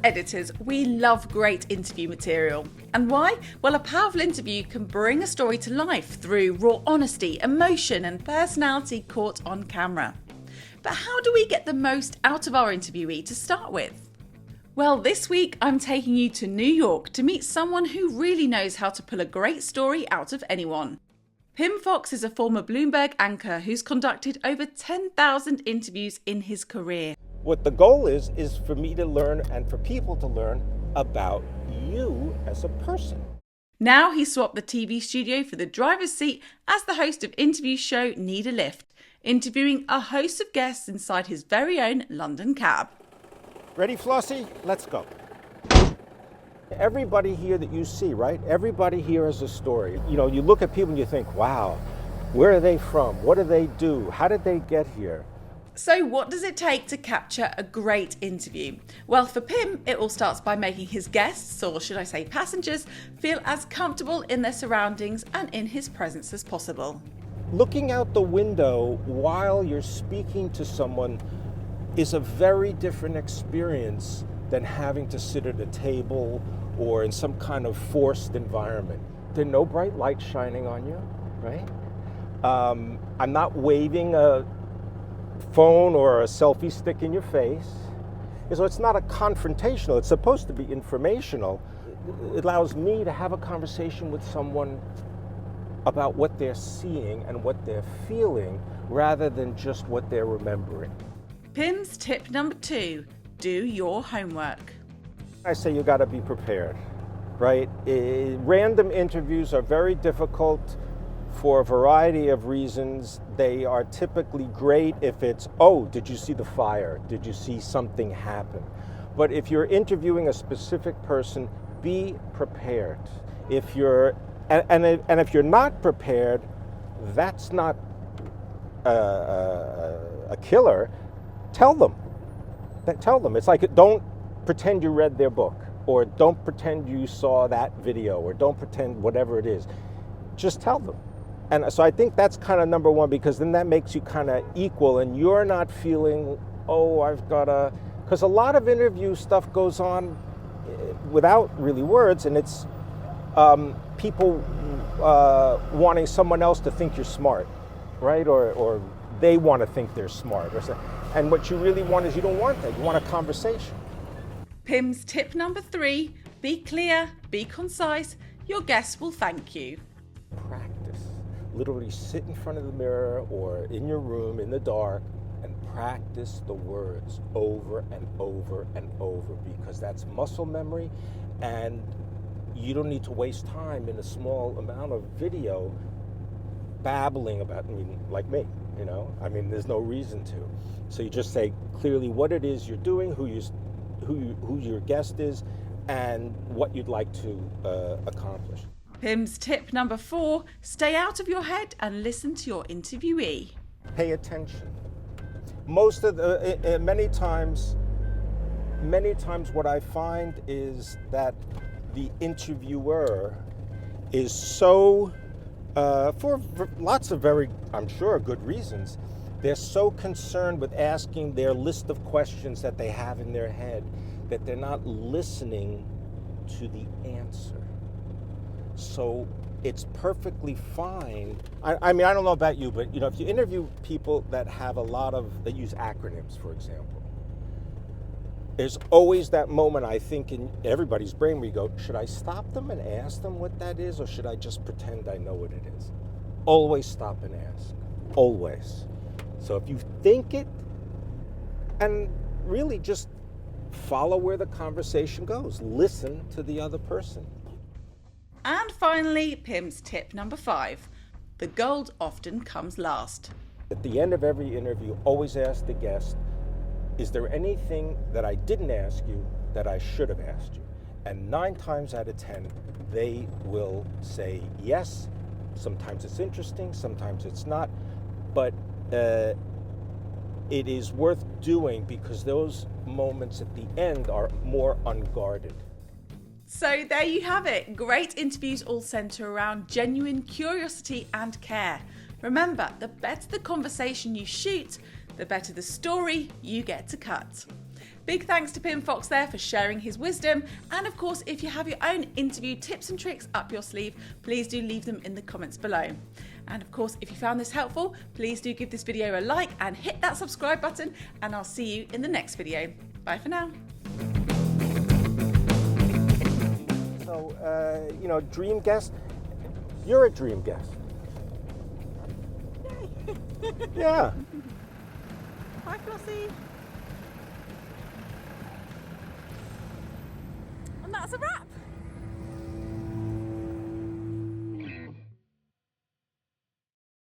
editors, we love great interview material. And why? Well, a powerful interview can bring a story to life through raw honesty, emotion, and personality caught on camera. But how do we get the most out of our interviewee to start with? Well, this week I'm taking you to New York to meet someone who really knows how to pull a great story out of anyone. Pimm Fox is a former Bloomberg anchor who's conducted over 10,000 interviews in his career. What the goal is for me to learn and for people to learn about you as a person. Now he swapped the TV studio for the driver's seat as the host of interview show Need a Lift, interviewing a host of guests inside his very own London cab. Ready, Flossie? Let's go. Everybody here that you see, right? Everybody here has a story. You know, you look at people and you think, wow, where are they from? What do they do? How did they get here? So what does it take to capture a great interview? Well, for Pimm, it all starts by making his guests, or should I say passengers, feel as comfortable in their surroundings and in his presence as possible. Looking out the window while you're speaking to someone is a very different experience than having to sit at a table or in some kind of forced environment. There are no bright lights shining on you, right? I'm not waving a phone or a selfie stick in your face. So it's not a confrontational, it's supposed to be informational. It allows me to have a conversation with someone about what they're seeing and what they're feeling rather than just what they're remembering. Pimm's tip number 2, do your homework. I say you gotta be prepared, right? Random interviews are very difficult for a variety of reasons. They are typically great if it's, oh, did you see the fire? Did you see something happen? But if you're interviewing a specific person, be prepared. If you're, and if you're not prepared, that's not a killer. Tell them. Tell them. It's like, don't pretend you read their book, or don't pretend you saw that video, or don't pretend whatever it is. Just tell them. And so I think that's kind of number one, because then that makes you kind of equal and you're not feeling, oh, I've got to, because a lot of interview stuff goes on without really words, and it's people wanting someone else to think you're smart, right? Or they want to think they're smart. And what you really want is, you don't want that. You want a conversation. Pimm's tip number 3, be clear, be concise. Your guests will thank you. Practice. Literally sit in front of the mirror or in your room in the dark and practice the words over and over and over, because that's muscle memory, and you don't need to waste time in a small amount of video babbling about, like me, you know? I mean, there's no reason to. So you just say clearly what it is you're doing, who your guest is, and what you'd like to accomplish. Pimm's tip number 4, stay out of your head and listen to your interviewee. Pay attention. Most of the, many times what I find is that the interviewer is so, for lots of very, I'm sure, good reasons, they're so concerned with asking their list of questions that they have in their head that they're not listening to the answer. So it's perfectly fine. I mean, I don't know about you, but if you interview people that have that use acronyms, for example, there's always that moment, I think, in everybody's brain where you go, should I stop them and ask them what that is, or should I just pretend I know what it is? Always stop and ask. Always. So if you think it, and really just follow where the conversation goes. Listen to the other person. And finally, Pimm's tip number 5, the gold often comes last. At the end of every interview, always ask the guest, is there anything that I didn't ask you that I should have asked you? And 9 times out of 10, they will say yes. Sometimes it's interesting, sometimes it's not, but it is worth doing, because those moments at the end are more unguarded. So there you have it. Great interviews all centre around genuine curiosity and care. Remember, the better the conversation you shoot, the better the story you get to cut. Big thanks to Pimm Fox there for sharing his wisdom. And of course, if you have your own interview tips and tricks up your sleeve, please do leave them in the comments below. And of course, if you found this helpful, please do give this video a like and hit that subscribe button, and I'll see you in the next video. Bye for now. So, you know, dream guest, you're a dream guest. Yeah. Bye, Flossie. And that's a wrap.